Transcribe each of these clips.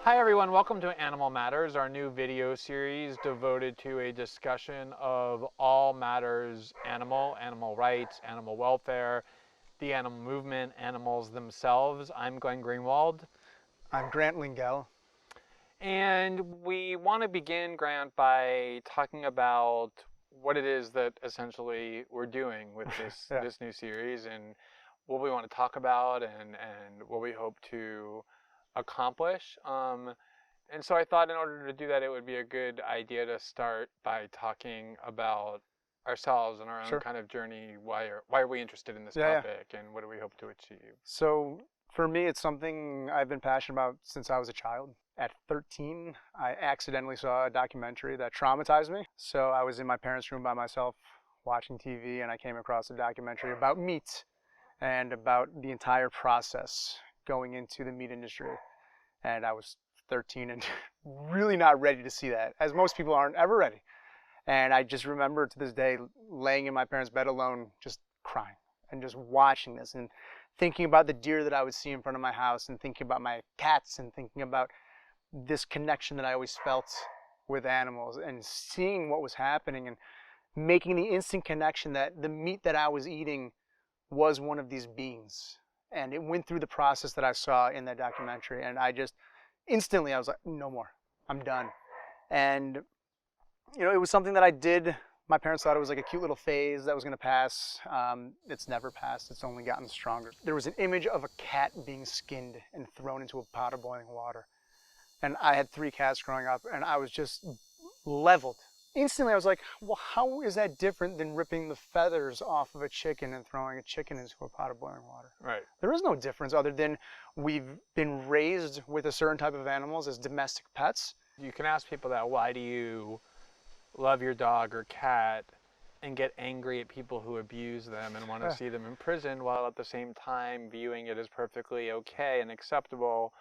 Hi everyone, welcome to Animal Matters, our new video series devoted to a discussion of all matters animal rights, animal welfare, the animal movement, animals themselves. I'm Greenwald. I'm Grant Lingel. And we want to begin, Grant, by talking about what it is that essentially we're doing with this, this new series and what we want to talk about and what we hope to accomplish. And so I thought in order to do that, it would be a good idea to start by talking about ourselves and our own kind of journey. Why are we interested in this topic and what do we hope to achieve? So for me, it's something I've been passionate about since I was a child. At 13, I accidentally saw a documentary that traumatized me. So I was in my parents' room by myself watching TV and I came across a documentary about meat and about the entire process going into the meat industry. And I was 13 and really not ready to see that, as most people aren't ever ready. And I just remember to this day laying in my parents' bed alone, just crying and just watching this and thinking about the deer that I would see in front of my house and thinking about my cats and thinking about this connection that I always felt with animals and seeing what was happening and making the instant connection that the meat that I was eating was one of these beings. And it went through the process that I saw in that documentary. And I just instantly, I was like, no more, I'm done. And, you know, it was something that I did. My parents thought it was like a cute little phase that was going to pass. It's never passed. It's only gotten stronger. There was an image of a cat being skinned and thrown into a pot of boiling water. And I had 3 cats growing up, and I was just leveled. Instantly, I was like, well, how is that different than ripping the feathers off of a chicken and throwing a chicken into a pot of boiling water? Right. There is no difference other than we've been raised with a certain type of animals as domestic pets. You can ask people that, why do you love your dog or cat and get angry at people who abuse them and want to see them in prison, while at the same time viewing it as perfectly okay and acceptable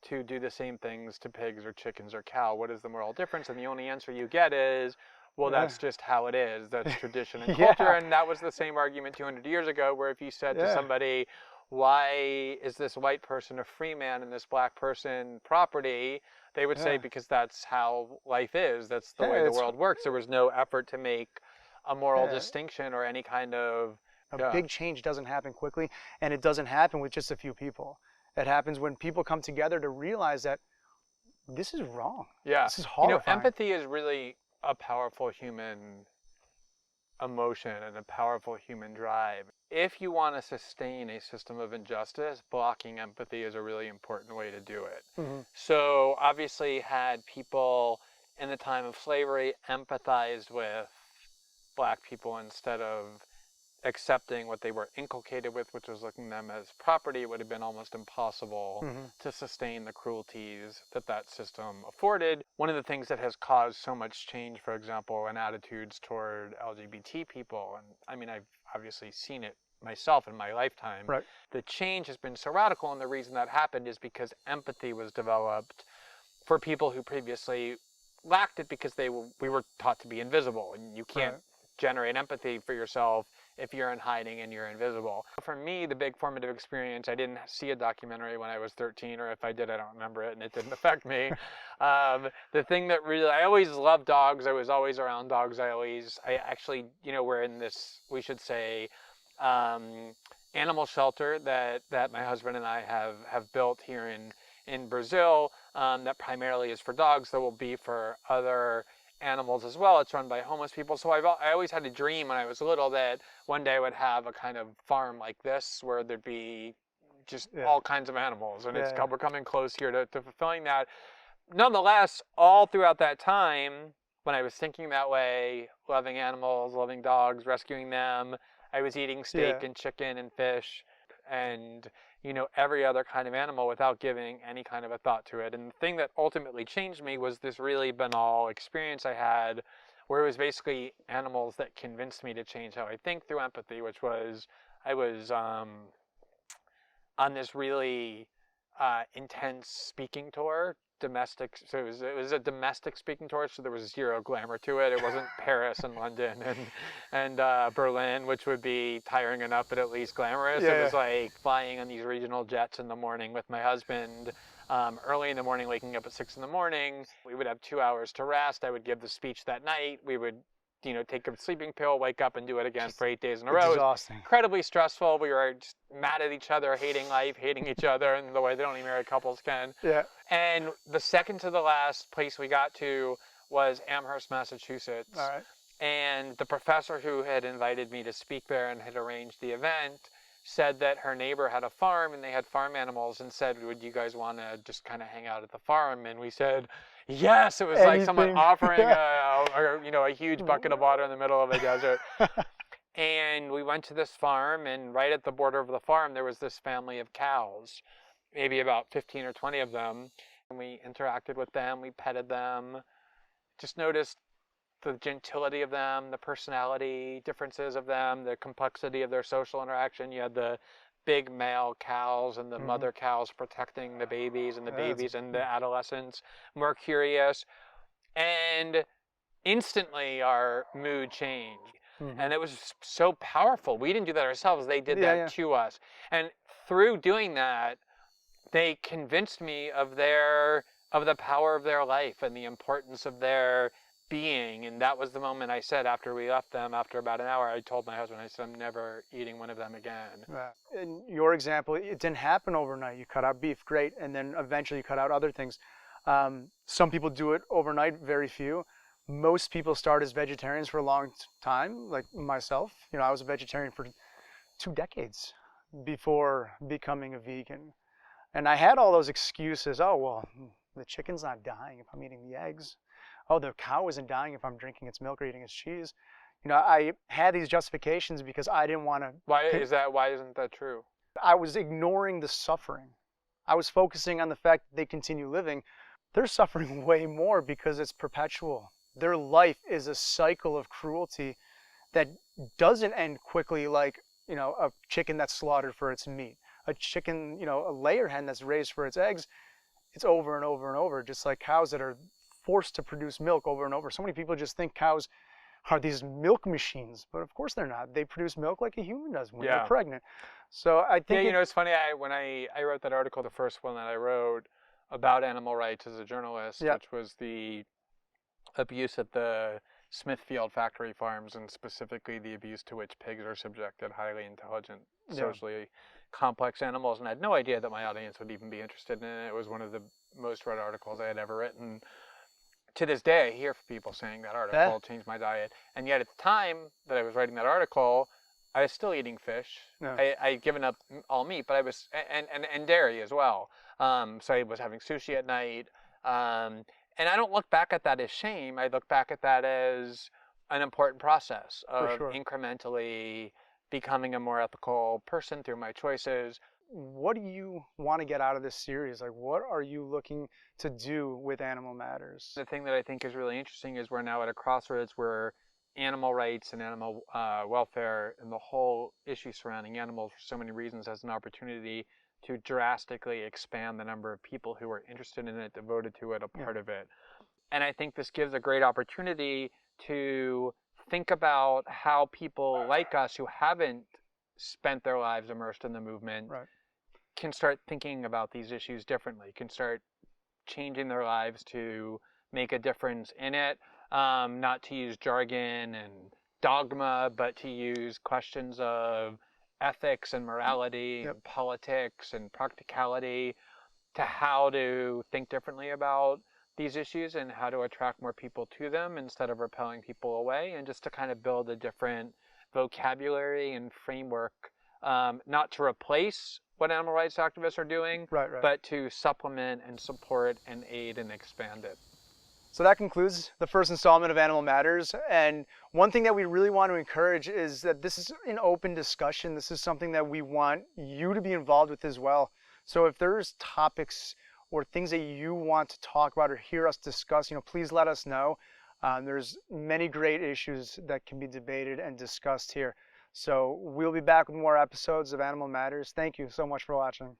to do the same things to pigs or chickens or cow? What is the moral difference? And the only answer you get is, well, that's just how it is. That's tradition and culture. And that was the same argument 200 years ago, where if you said to somebody, why is this white person a free man and this black person property? They would say, because that's how life is. That's the way the world works. There was no effort to make a moral distinction or any kind of... A big change doesn't happen quickly, and it doesn't happen with just a few people. It happens when people come together to realize that this is wrong. Yeah. This is horrifying. You know, empathy is really a powerful human emotion and a powerful human drive. If you want to sustain a system of injustice, blocking empathy is a really important way to do it. Mm-hmm. So obviously, had people in the time of slavery empathized with black people instead of accepting what they were inculcated with, which was looking at them as property, it would have been almost impossible to sustain the cruelties that that system afforded. One of the things that has caused so much change, for example, in attitudes toward LGBT people, and I mean, I've obviously seen it myself in my lifetime, the change has been so radical, and the reason that happened is because empathy was developed for people who previously lacked it, because we were taught to be invisible, and you can't generate empathy for yourself if you're in hiding and you're invisible. For me, the big formative experience, I didn't see a documentary when I was 13, or if I did, I don't remember it, and it didn't affect me. The thing that really, I always loved dogs. I was always around dogs. I actually, you know, we're in this, we should say, animal shelter that my husband and I have built here in Brazil, that primarily is for dogs. There will be for other animals as well. It's run by homeless people. So I always had a dream when I was little that one day I would have a kind of farm like this where there'd be just all kinds of animals. And we're coming close here to fulfilling that. Nonetheless, all throughout that time, when I was thinking that way, loving animals, loving dogs, rescuing them, I was eating steak and chicken and fish and, you know, every other kind of animal without giving any kind of a thought to it. And the thing that ultimately changed me was this really banal experience I had where it was basically animals that convinced me to change how I think through empathy, which was, I was on this really intense speaking tour, domestic, so it was a domestic speaking tour, so there was zero glamour to it. It wasn't Paris and London and Berlin, which would be tiring enough, but at least glamorous. It was like flying on these regional jets in the morning with my husband early in the morning, waking up at 6 in the morning. We would have 2 hours to rest. I would give the speech that night. We would, take a sleeping pill, wake up and do it again for 8 days in a row. Exhausting. Incredibly stressful. We were just mad at each other, hating life, hating each other in the way that only married couples can. Yeah. And the second to the last place we got to was Amherst, Massachusetts. All right. And the professor who had invited me to speak there and had arranged the event said that her neighbor had a farm and they had farm animals, and said, would you guys want to just kind of hang out at the farm? And we said, yes. It was like someone offering a huge bucket of water in the middle of a desert. And we went to this farm, and right at the border of the farm, there was this family of cows, maybe about 15 or 20 of them. And we interacted with them, we petted them, just noticed the gentility of them, the personality differences of them, the complexity of their social interaction. You had the big male cows and the mother cows protecting the babies, and the babies and the adolescents more curious. And instantly our mood changed. And it was so powerful. We didn't do that ourselves. They did that to us. And through doing that, they convinced me of the power of their life and the importance of their being. And that was the moment I said, after we left them, after about an hour, I told my husband, I said, I'm never eating one of them again. In your example, it didn't happen overnight. You cut out beef, great, and then eventually you cut out other things. Some people do it overnight, very few. Most people start as vegetarians for a long time, like myself. I was a vegetarian for 2 decades before becoming a vegan. And I had all those excuses. Oh, well, the chicken's not dying if I'm eating the eggs. Oh, the cow isn't dying if I'm drinking its milk or eating its cheese. I had these justifications because I didn't want to. Why isn't that true? I was ignoring the suffering. I was focusing on the fact that they continue living. They're suffering way more because it's perpetual. Their life is a cycle of cruelty that doesn't end quickly, like, a chicken that's slaughtered for its meat. A chicken, a layer hen that's raised for its eggs. It's over and over and over, just like cows that are forced to produce milk over and over. So many people just think cows are these milk machines, but of course they're not. They produce milk like a human does when they're pregnant. So I think it's funny. When I wrote that article, the first one that I wrote about animal rights as a journalist, which was the abuse at the Smithfield factory farms, and specifically the abuse to which pigs are subjected, highly intelligent, socially complex animals, and I had no idea that my audience would even be interested in it. It was one of the most read articles I had ever written. To this day, I hear from people saying that article changed my diet. And yet at the time that I was writing that article, I was still eating fish. I'd given up all meat, but I was, and dairy as well. So I was having sushi at night. And I don't look back at that as shame. I look back at that as an important process of incrementally becoming a more ethical person through my choices. What do you want to get out of this series? Like, what are you looking to do with Animal Matters? The thing that I think is really interesting is we're now at a crossroads where animal rights and animal welfare and the whole issue surrounding animals for so many reasons has an opportunity to drastically expand the number of people who are interested in it, devoted to it, a part of it. And I think this gives a great opportunity to think about how people like us who haven't spent their lives immersed in the movement can start thinking about these issues differently, can start changing their lives to make a difference in it, not to use jargon and dogma, but to use questions of ethics and morality and politics and practicality to how to think differently about these issues and how to attract more people to them instead of repelling people away, and just to kind of build a different vocabulary and framework, not to replace what animal rights activists are doing, but to supplement and support and aid and expand it. So that concludes the first installment of Animal Matters. And one thing that we really want to encourage is that this is an open discussion. This is something that we want you to be involved with as well. So if there's topics or things that you want to talk about or hear us discuss, please let us know. There's many great issues that can be debated and discussed here. So we'll be back with more episodes of Animal Matters. Thank you so much for watching.